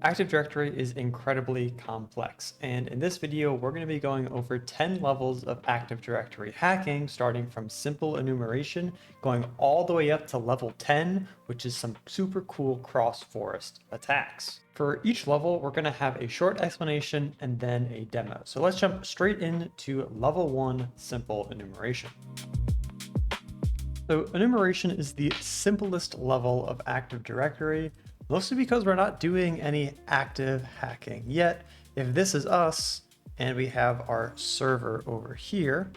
Active Directory is incredibly complex, and in this video, we're going to be going over 10 levels of Active Directory hacking, starting from simple enumeration, going all the way up to level 10, which is some super cool cross-forest attacks. For each level, we're going to have a short explanation and then a demo. So let's jump straight into level 1, simple enumeration. So enumeration is the simplest level of Active Directory, mostly because we're not doing any active hacking yet. If this is us and we have our server over here,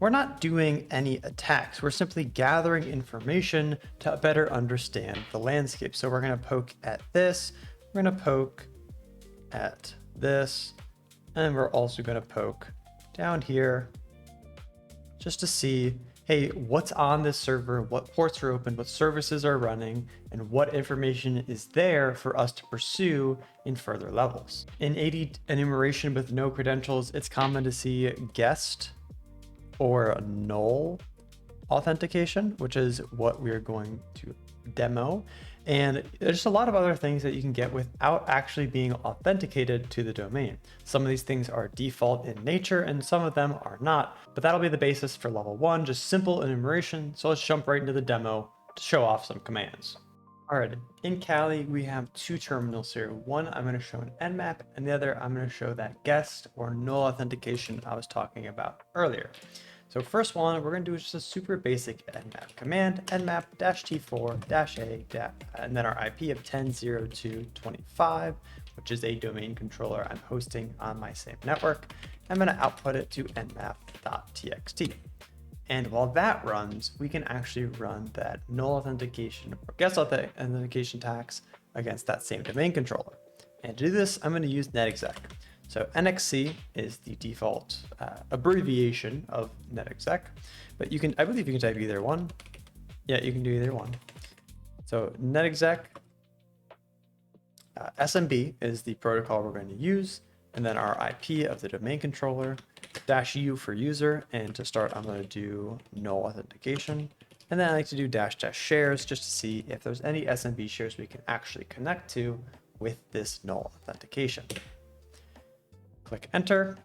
we're not doing any attacks. We're simply gathering information to better understand the landscape. So we're going to poke at this, we're going to poke at this, and we're also going to poke down here just to see, hey, what's on this server, what ports are open, what services are running, and what information is there for us to pursue in further levels. In 80 enumeration with no credentials, it's common to see guest or null authentication, which is what we're going to demo. And there's a lot of other things that you can get without actually being authenticated to the domain. Some of these things are default in nature and some of them are not, but that'll be the basis for level 1, just simple enumeration. So let's jump right into the demo to show off some commands. All right, in Kali, we have two terminals here. One, I'm going to show an Nmap, and the other, I'm going to show that guest or null authentication I was talking about earlier. So first one, we're going to do just a super basic nmap command, nmap-t4-a, and then our IP of 10.02.25, which is a domain controller I'm hosting on my same network. I'm going to output it to nmap.txt. And while that runs, we can actually run that null authentication or guest authentication tax against that same domain controller. And to do this, I'm going to use netexec. So NXC is the default abbreviation of netexec, but you can, I believe you can type either one. Yeah, you can do either one. So netexec SMB is the protocol we're going to use, and then our IP of the domain controller, -u for user, and to start, I'm going to do null authentication. And then I like to do --shares just to see if there's any SMB shares we can actually connect to with this null authentication. Click enter,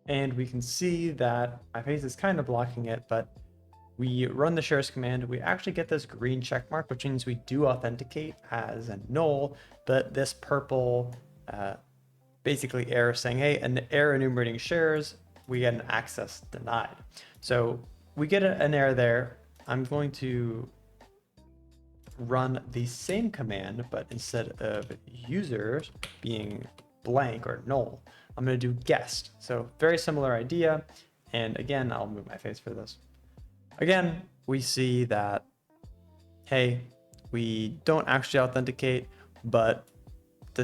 and we can see that my face is kind of blocking it, but we run the shares command, we actually get this green check mark, which means we do authenticate as a null, but this purple basically error saying, hey, an error enumerating shares, we get an access denied. So we get an error there. I'm going to run the same command, but instead of users being blank or null, I'm going to do guest. So very similar idea. And again, I'll move my face for this. Again, we see that, hey, we don't actually authenticate, but the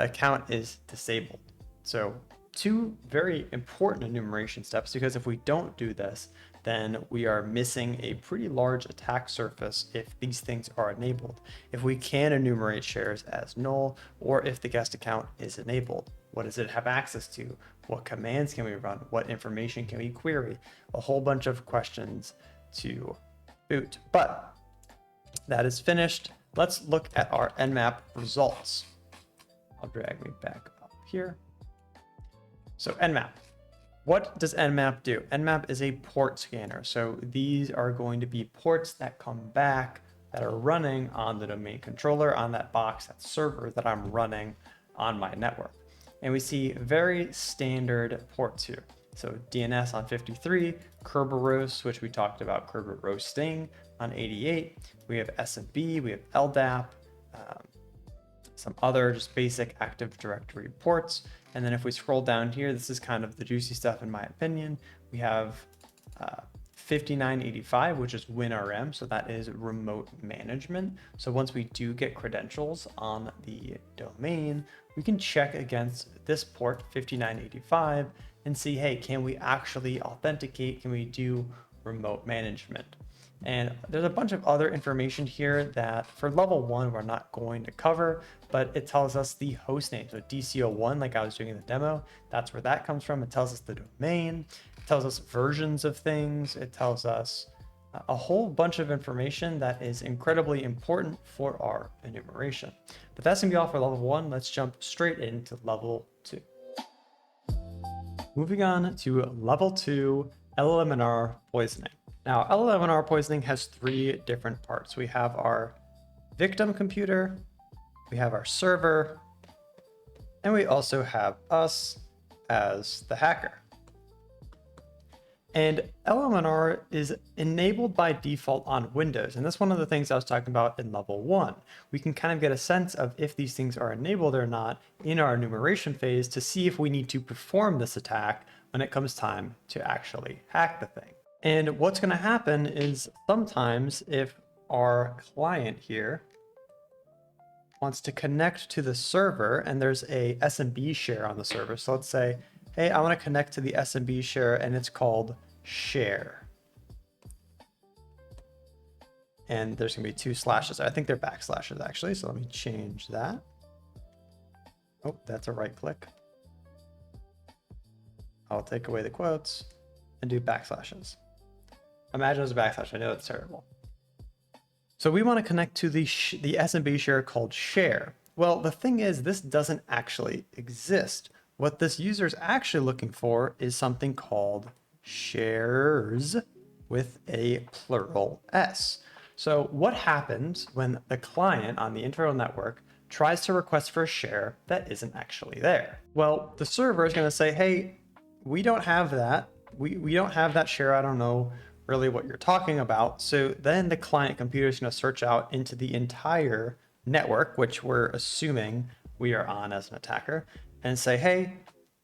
account is disabled. So two very important enumeration steps, because if we don't do this, then we are missing a pretty large attack surface if these things are enabled. If we can enumerate shares as null, or if the guest account is enabled, what does it have access to? What commands can we run? What information can we query? A whole bunch of questions to boot. But that is finished. Let's look at our nmap results. I'll drag me back up here. So nmap. What does nmap do? Nmap is a port scanner. So these are going to be ports that come back that are running on the domain controller, on that box, that server that I'm running on my network. And we see very standard ports here. So DNS on 53, Kerberoast, which we talked about, Kerberoasting on 88. We have SMB, we have LDAP, some other just basic Active Directory ports. And then if we scroll down here, this is kind of the juicy stuff in my opinion. We have 5985, which is WinRM. So that is remote management. So once we do get credentials on the domain, we can check against this port 5985 and see, hey, can we actually authenticate? Can we do remote management? And there's a bunch of other information here that for level 1, we're not going to cover, but it tells us the host name. So DC01, like I was doing in the demo, that's where that comes from. It tells us the domain, it tells us versions of things. It tells us a whole bunch of information that is incredibly important for our enumeration. But that's gonna be all for level 1. Let's jump straight into level 2. Moving on to level 2, LLMNR poisoning. Now, LLMNR poisoning has 3 different parts. We have our victim computer, we have our server, and we also have us as the hacker. And LLMNR is enabled by default on Windows. And that's one of the things I was talking about in level 1. We can kind of get a sense of if these things are enabled or not in our enumeration phase to see if we need to perform this attack when it comes time to actually hack the thing. And what's going to happen is sometimes if our client here wants to connect to the server and there's a SMB share on the server. So let's say, hey, I want to connect to the SMB share and it's called share. And there's going to be 2 slashes. I think they're backslashes actually. So let me change that. Oh, that's a right click. I'll take away the quotes and do backslashes. Imagine it was a backslash. I know it's terrible. So we want to connect to the SMB share called share. Well, the thing is, this doesn't actually exist. What this user is actually looking for is something called shares with a plural S. So what happens when the client on the internal network tries to request for a share that isn't actually there? Well, the server is going to say, hey, we don't have that. We don't have that share. I don't know really what you're talking about. So then the client computer is going to search out into the entire network, which we're assuming we are on as an attacker, and say, hey,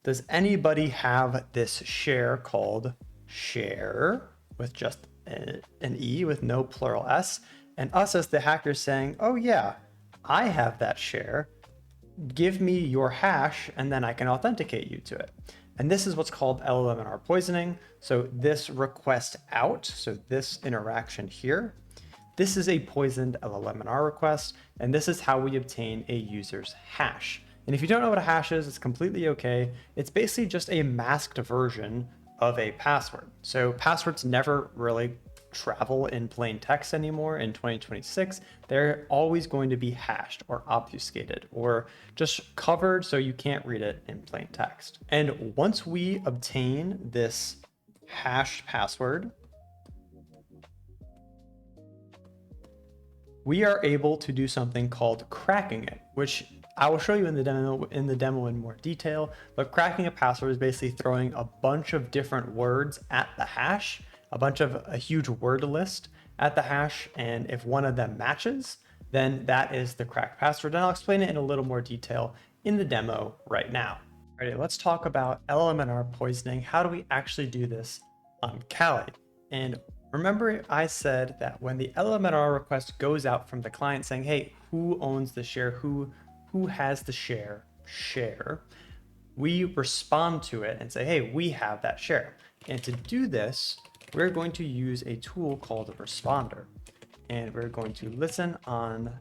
does anybody have this share called share with just an E with no plural S? And us as the hacker saying, oh yeah, I have that share. Give me your hash and then I can authenticate you to it. And this is what's called LLMNR poisoning. So this request out, so this interaction here, this is a poisoned LLMNR request, and this is how we obtain a user's hash. And if you don't know what a hash is, it's completely okay. It's basically just a masked version of a password. So passwords never really travel in plain text anymore in 2026. They're always going to be hashed or obfuscated or just covered so you can't read it in plain text. And once we obtain this hashed password, we are able to do something called cracking it, which I will show you in the demo in more detail. But cracking a password is basically throwing a bunch of different words at the hash, a huge word list at the hash, and if one of them matches, then that is the cracked password. And I'll explain it in a little more detail in the demo right now. All right, let's talk about LLMNR poisoning. How do we actually do this on Kali? And remember I said that when the LLMNR request goes out from the client saying, hey, who owns the share? Who has the share? We respond to it and say, hey, we have that share. And to do this, we're going to use a tool called a responder. And we're going to listen on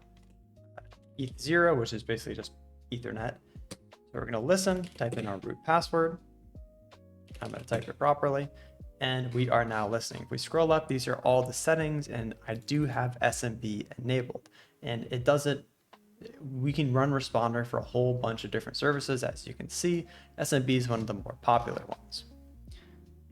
ETH0, which is basically just Ethernet. So we're going to listen, type in our root password. I'm going to type it properly. And we are now listening. If we scroll up, these are all the settings, and I do have SMB enabled. And it doesn't, we can run responder for a whole bunch of different services. As you can see, SMB is one of the more popular ones.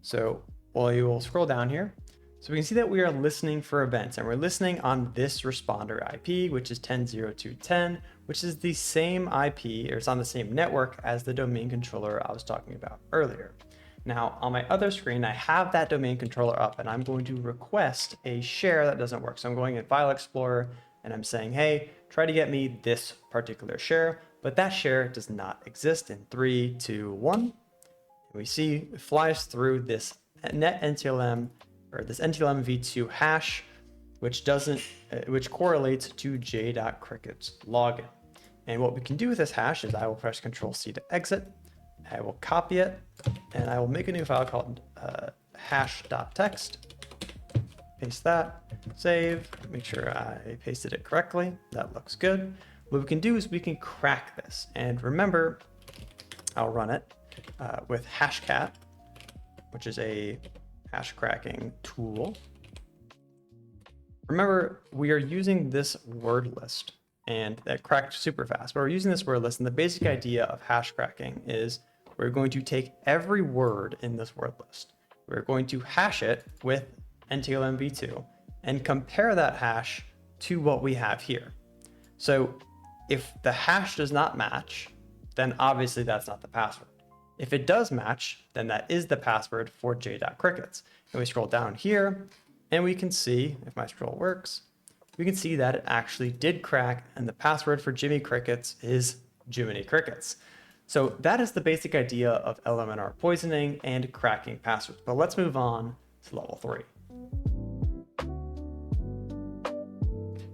So you will scroll down here. So we can see that we are listening for events, and we're listening on this responder IP, which is 10.02.10, which is the same IP, or it's on the same network as the domain controller I was talking about earlier. Now on my other screen, I have that domain controller up, and I'm going to request a share that doesn't work. So I'm going in File Explorer and I'm saying, hey, try to get me this particular share, but that share does not exist in 3, 2, 1. We see it flies through this net NTLM, or this NTLM v2 hash, which correlates to j.cricket's login. And what we can do with this hash is I will press Control-C to exit. I will copy it, and I will make a new file called hash.txt. Paste that, save, make sure I pasted it correctly. That looks good. What we can do is we can crack this. And remember, I'll run it with Hashcat, which is a hash cracking tool. Remember, we are using this word list, and that cracked super fast, but we're using this word list, and the basic idea of hash cracking is we're going to take every word in this word list. We're going to hash it with NTLM v2 and compare that hash to what we have here. So if the hash does not match, then obviously that's not the password. If it does match, then that is the password for j.crickets. And we scroll down here, and we can see, if my scroll works, we can see that it actually did crack, and the password for Jimmy Crickets is Jiminy Crickets. So that is the basic idea of LLMNR poisoning and cracking passwords. But let's move on to level 3.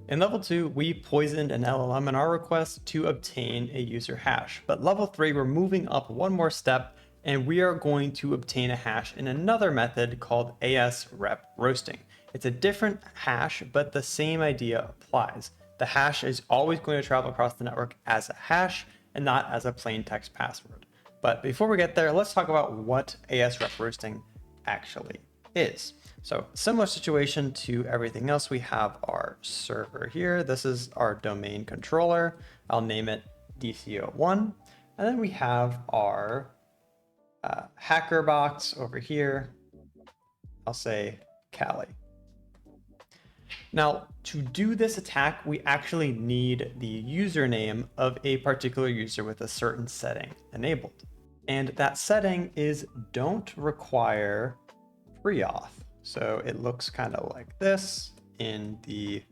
In level 2, we poisoned an LLMNR request to obtain a user hash. But level 3, we're moving up one more step, and we are going to obtain a hash in another method called ASRepRoasting. It's a different hash, but the same idea applies. The hash is always going to travel across the network as a hash and not as a plain text password. But before we get there, let's talk about what ASRepRoasting actually is. So similar situation to everything else, we have our server here. This is our domain controller. I'll name it DC01. And then we have our hacker box over here. I'll say Cali. Now, to do this attack, we actually need the username of a particular user with a certain setting enabled. And that setting is don't require pre-auth. So it looks kind of like this in the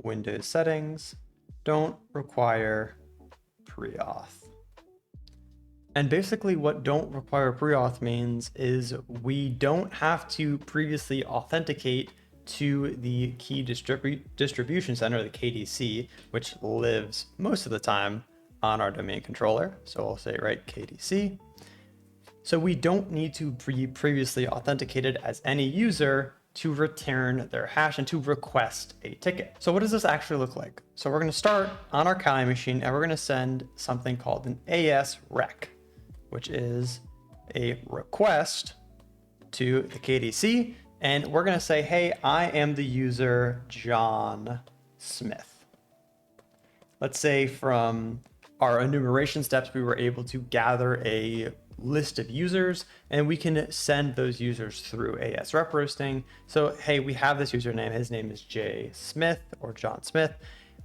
Windows settings. Don't require pre-auth. And basically what don't require pre-auth means is we don't have to previously authenticate to the key distribution center, the KDC, which lives most of the time on our domain controller. So I'll say right KDC. So we don't need to be previously authenticated as any user to return their hash and to request a ticket. So what does this actually look like? So we're going to start on our Kali machine, and we're going to send something called an ASREC, which is a request to the KDC. And we're going to say, hey, I am the user John Smith. Let's say from our enumeration steps, we were able to gather a list of users, and we can send those users through ASRepRoasting. So, hey, we have this username. His name is J Smith or John Smith.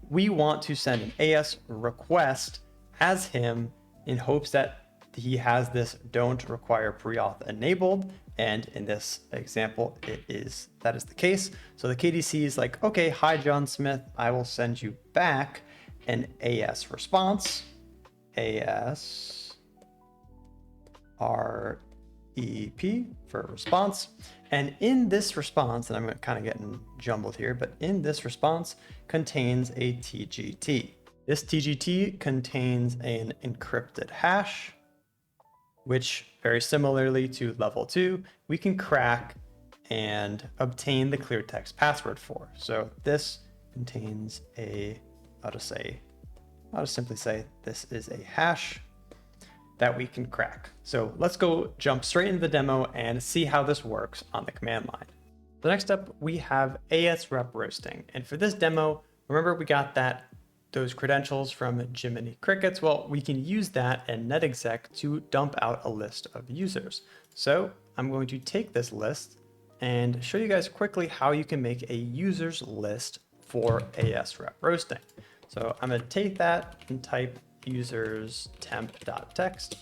We want to send an AS request as him in hopes that he has this don't require pre-auth enabled. And in this example, that is the case. So the KDC is like, okay, hi, John Smith. I will send you back an AS response, AS REP for response. And in this response, and I'm kind of getting jumbled here, but in this response contains a TGT. This TGT contains an encrypted hash, which very similarly to level 2, we can crack and obtain the clear text password for. So this contains I'll just simply say this is a hash that we can crack. So let's go jump straight into the demo and see how this works on the command line. The next up, we have ASRepRoasting. And for this demo, remember we got those credentials from Jiminy Crickets. Well, we can use that in netexec to dump out a list of users. So I'm going to take this list and show you guys quickly how you can make a users list for ASRepRoasting. So I'm going to take that and type users temp.txt,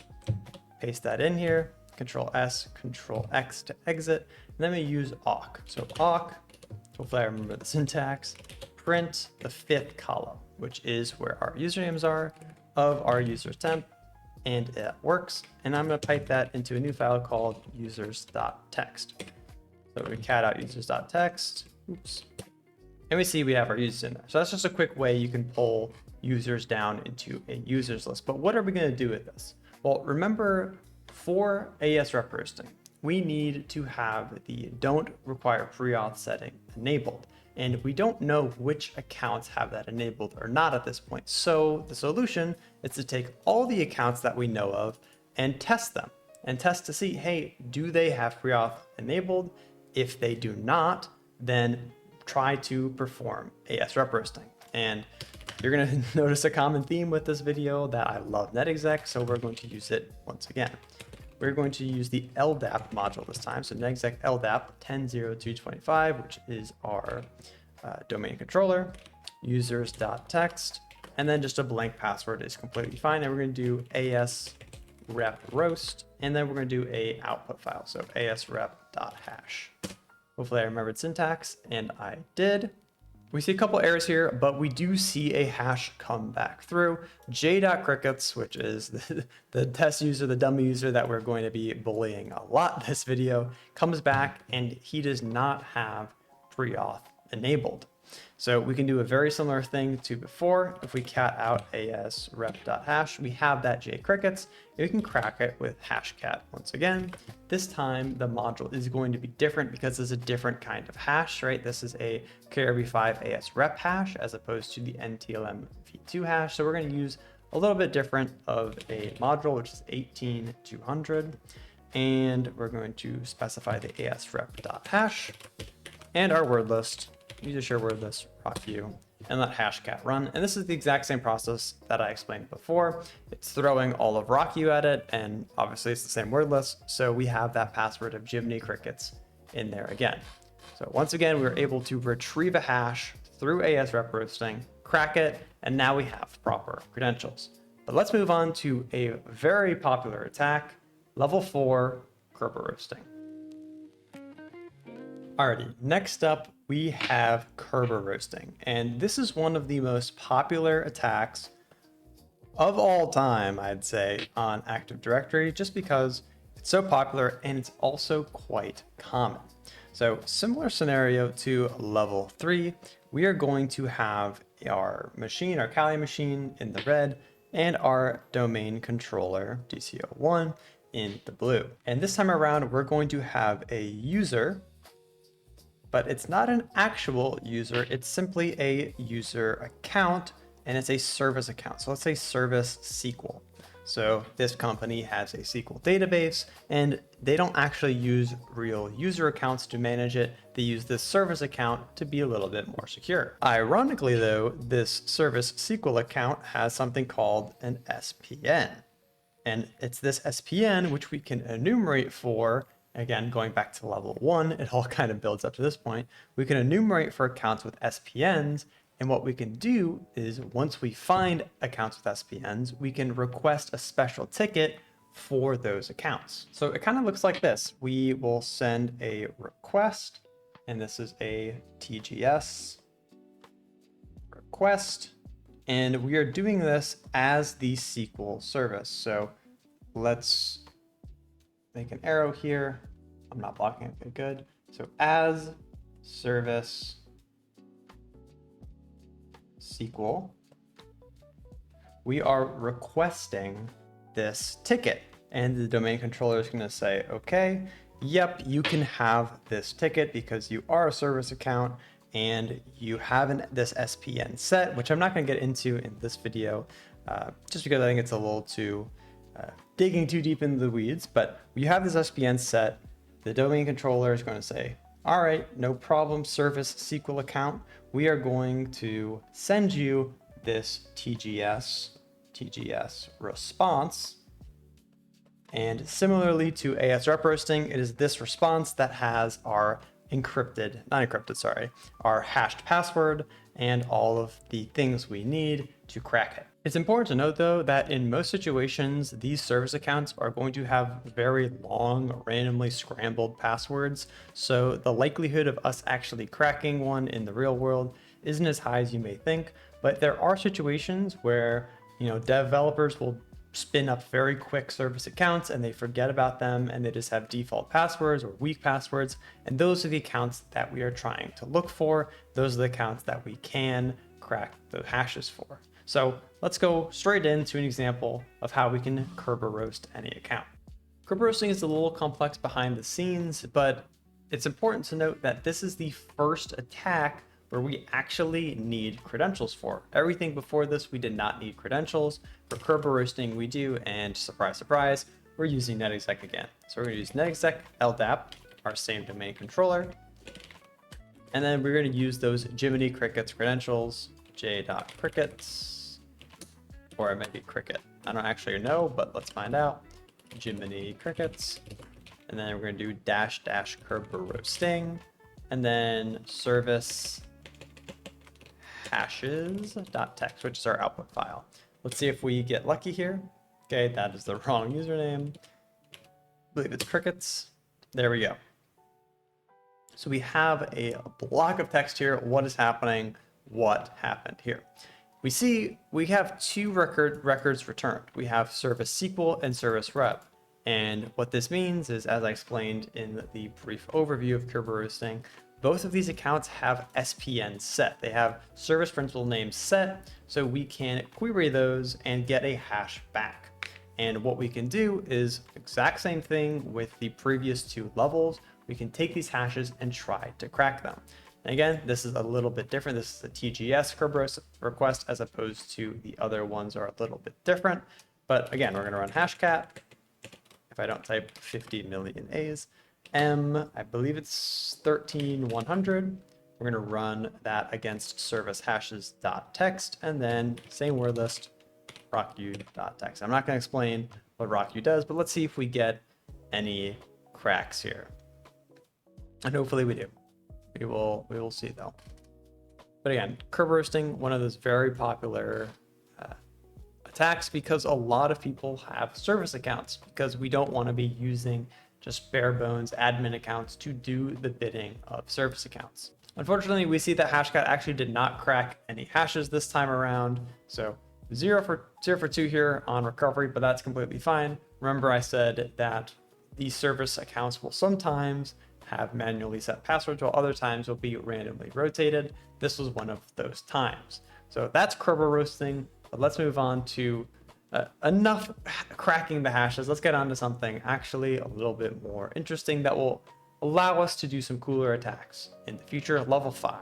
paste that in here, Control S, Control X to exit, and then we use awk. So awk, hopefully I remember the syntax, print the 5th column, which is where our usernames are of our users temp, and it works. And I'm going to pipe that into a new file called users.txt. So we cat out users.txt, oops, and we see we have our users in there. So that's just a quick way you can pull users down into a users list. But what are we going to do with this? Well, remember for ASRepRoasting, we need to have the don't require pre-auth setting enabled. And we don't know which accounts have that enabled or not at this point. So the solution is to take all the accounts that we know of and test them and test to see, hey, do they have pre-auth enabled? If they do not, then try to perform AS rep roasting. And you're going to notice a common theme with this video that I love netexec, so we're going to use it once again. We're going to use the LDAP module this time. So netexec LDAP 10.02.25, which is our domain controller, users.text, and then just a blank password is completely fine. And we're going to do AS rep roast, and then we're going to do a output file. So asrep.hash. Hopefully I remembered syntax, and I did. We see a couple errors here, but we do see a hash come back through. j.crickets, which is the test user, the dummy user that we're going to be bullying a lot this video, comes back and he does not have pre-auth enabled. So we can do a very similar thing to before. If we cat out asrep.hash, we have that jcrickets. We can crack it with hashcat once again. This time the module is going to be different because it's a different kind of hash, right? This is a KRB5 asrep hash as opposed to the NTLM v2 hash. So we're going to use a little bit different of a module, which is 18200. And we're going to specify the asrep.hash and our word list. User share word list, rockview, and let hashcat run. And this is the exact same process that I explained before. It's throwing all of rockview at it, and obviously it's the same word list. So we have that password of Jiminy Crickets in there again. So once again, we were able to retrieve a hash through AS rep roasting, crack it, and now we have proper credentials. But let's move on to a very popular attack, level 4 Kerberoasting. Alrighty, next up we have Kerberoasting, and this is one of the most popular attacks of all time, I'd say, on Active Directory, just because it's so popular and it's also quite common. So similar scenario to level 3, we are going to have our machine, our Kali machine in the red, and our domain controller, DCO1, in the blue. And this time around, we're going to have a user, but it's not an actual user, it's simply a user account, and it's a service account. So let's say service SQL. So this company has a SQL database, and they don't actually use real user accounts to manage it. They use this service account to be a little bit more secure. Ironically though, this service SQL account has something called an SPN. And it's this SPN which we can enumerate for. Again, going back to level 1, it all kind of builds up to this point. We can enumerate for accounts with SPNs, and what we can do is once we find accounts with SPNs, we can request a special ticket for those accounts. So it kind of looks like this. We will send a request, and this is a TGS request, and we are doing this as the SQL service. So let's make an arrow here. I'm not blocking it. Okay, good. So as service SQL, we are requesting this ticket, and the domain controller is going to say, okay, yep, you can have this ticket because you are a service account and you have this SPN set, which I'm not going to get into in this video, just because I think it's a little too digging too deep into the weeds. But you have this SPN set. The domain controller is going to say, all right, no problem, service SQL account. We are going to send you this TGS response. And similarly to AS rep roasting, it is this response that has our our hashed password and all of the things we need to crack it. It's important to note though that in most situations, these service accounts are going to have very long, randomly scrambled passwords. So the likelihood of us actually cracking one in the real world isn't as high as you may think, but there are situations where, developers will spin up very quick service accounts and they forget about them and they just have default passwords or weak passwords. And those are the accounts that we are trying to look for. Those are the accounts that we can crack the hashes for. So let's go straight into an example of how we can Kerberoast any account. Kerberoasting is a little complex behind the scenes, but it's important to note that this is the first attack where we actually need credentials for. Everything before this, we did not need credentials. For Kerberoasting, we do, and surprise, surprise, we're using netexec again. So we're gonna use netexec LDAP, our same domain controller, And then we're going to use those Jiminy Crickets credentials, j.crickets, or it might be cricket. I don't actually know, but let's find out. Jiminy Crickets. And then we're going to do -- Kerberoasting, and then service hashes.txt, which is our output file. Let's see if we get lucky here. Okay, that is the wrong username. I believe it's crickets. There we go. So we have a block of text here. What is happening? What happened here? We see we have two records returned. We have service SQL and service rep. And what this means is, as I explained in the brief overview of Kerberoasting, both of these accounts have SPN set. They have service principal names set, so we can query those and get a hash back. And what we can do is exact same thing with the previous two levels. We can take these hashes and try to crack them. And again, this is a little bit different. This is a TGS Kerberos request as opposed to the other ones are a little bit different. But again, we're going to run hashcat. If I don't type 50 million A's, I believe it's 13100. We're going to run that against service hashes.txt and then same word list, rocku.txt. I'm not going to explain what rocku does, but let's see if we get any cracks here. And hopefully we do. We will see though. But again, Kerberoasting, one of those very popular attacks because a lot of people have service accounts because we don't want to be using just bare bones admin accounts to do the bidding of service accounts. Unfortunately, we see that hashcat actually did not crack any hashes this time around. So 0 for 2 here on recovery, but that's completely fine. Remember I said that these service accounts will sometimes have manually set passwords while other times will be randomly rotated. This was one of those times. So that's Kerberoasting. But let's move on to enough cracking the hashes. Let's get on to something actually a little bit more interesting that will allow us to do some cooler attacks in the future, level 5.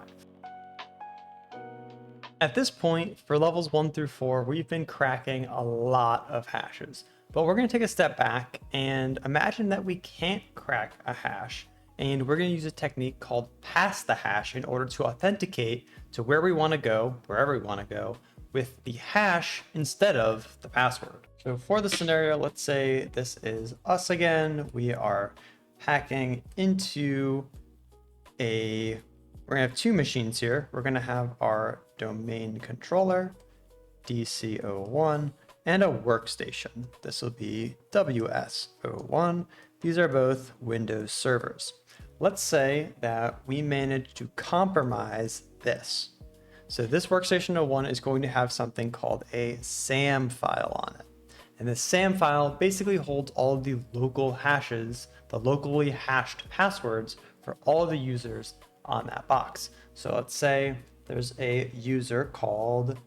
At this point, for levels 1 through 4, we've been cracking a lot of hashes. But we're going to take a step back and imagine that we can't crack a hash. And we're going to use a technique called pass the hash in order to authenticate to where we want to go, wherever we want to go, with the hash instead of the password. So for the scenario, let's say this is us again. We are hacking into we're gonna have two machines here. We're gonna have our domain controller, DC01, and a workstation. This will be WS01. These are both Windows servers. Let's say that we manage to compromise this. So this workstation 01 is going to have something called a SAM file on it. And the SAM file basically holds all of the local hashes, the locally hashed passwords for all of the users on that box. So let's say there's a user called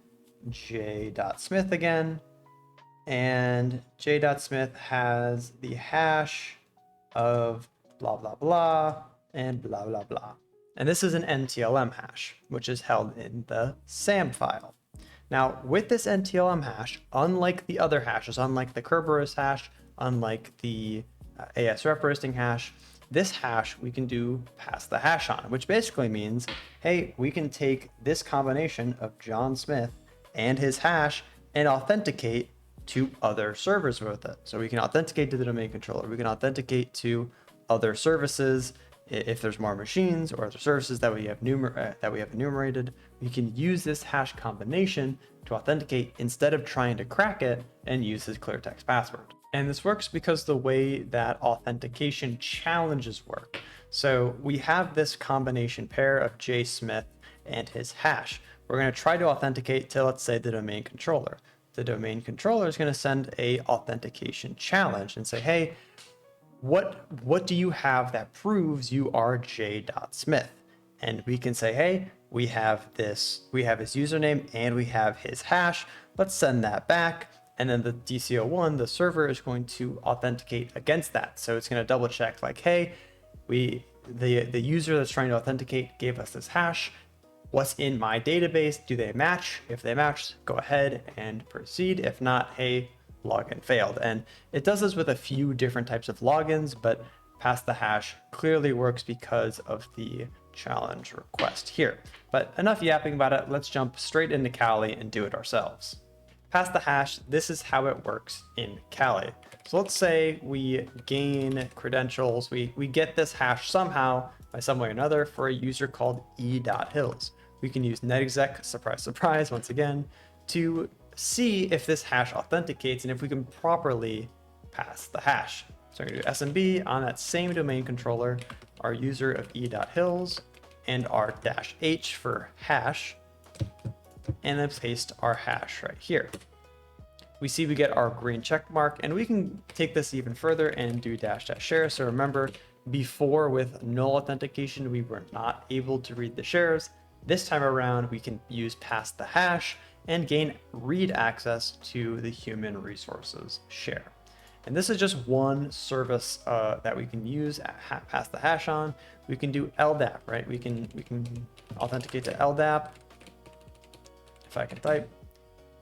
j.smith again, and j.smith has the hash of blah, blah, blah, and blah, blah, blah. And this is an NTLM hash, which is held in the SAM file. Now, with this NTLM hash, unlike the other hashes, unlike the Kerberos hash, unlike the ASRep roasting hash, this hash we can do pass the hash on, which basically means, hey, we can take this combination of John Smith and his hash and authenticate to other servers with it. So we can authenticate to the domain controller. We can authenticate to other services. If there's more machines or other services that we have enumerated, we can use this hash combination to authenticate instead of trying to crack it and use his clear text password. And this works because the way that authentication challenges work. So we have this combination pair of J Smith and his hash. We're going to try to authenticate to, let's say, the domain controller. The domain controller is going to send a authentication challenge and say, hey, what do you have that proves you are j.smith? And we can say, hey, we have his username and we have his hash. Let's send that back. And then the DC01, the server, is going to authenticate against that. So it's going to double check like, hey, the user that's trying to authenticate gave us this hash. What's in my database? Do they match? If they match, go ahead and proceed. If not, hey, login failed. And it does this with a few different types of logins, but pass the hash clearly works because of the challenge request here. But enough yapping about it. Let's jump straight into Kali and do it ourselves. Pass the hash. This is how it works in Kali. So let's say we gain credentials. We get this hash somehow by some way or another for a user called e.hills. We can use netexec, surprise, surprise, once again, to see if this hash authenticates and if we can properly pass the hash. So I'm going to do SMB on that same domain controller, our user of e.hills, and our -h for hash, and then paste our hash right here. We see we get our green check mark, and we can take this even further and do --share. So remember, before with null authentication, we were not able to read the shares. This time around, we can use pass the hash and gain read access to the human resources share. And this is just one service that we can use pass the hash on. We can do LDAP, right? We can authenticate to LDAP. If I can type,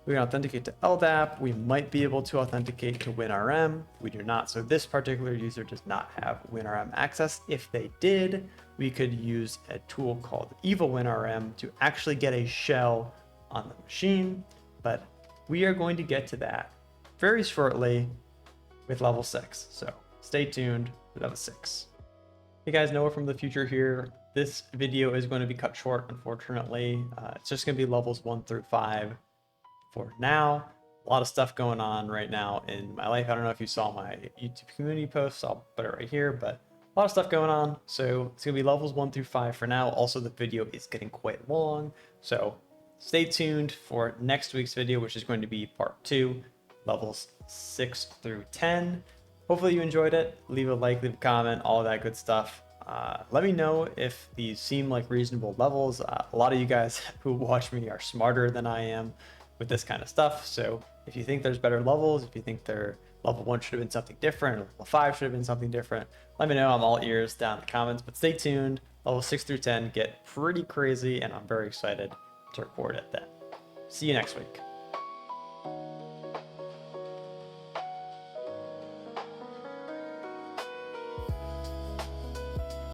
we can authenticate to LDAP. We might be able to authenticate to WinRM. We do not. So this particular user does not have WinRM access. If they did, we could use a tool called Evil WinRM to actually get a shell on the machine. But we are going to get to that very shortly with level 6. So stay tuned for level 6. Hey guys, Noah from the future here. This video is going to be cut short, unfortunately. It's just going to be levels 1 through 5 for now. A lot of stuff going on right now in my life. I don't know if you saw my YouTube community posts. I'll put it right here, but a lot of stuff going on. So it's going to be levels 1 through 5 for now. Also, the video is getting quite long. So stay tuned for next week's video, which is going to be part 2, levels 6 through 10. Hopefully you enjoyed it. Leave a like, leave a comment, all that good stuff. Let me know if these seem like reasonable levels. A lot of you guys who watch me are smarter than I am with this kind of stuff. So if you think there's better levels, if you think their level 1 should have been something different, or level 5 should have been something different, let me know. I'm all ears down in the comments, but stay tuned. Level 6 through 10 get pretty crazy, and I'm very excited to record it then. See you next week.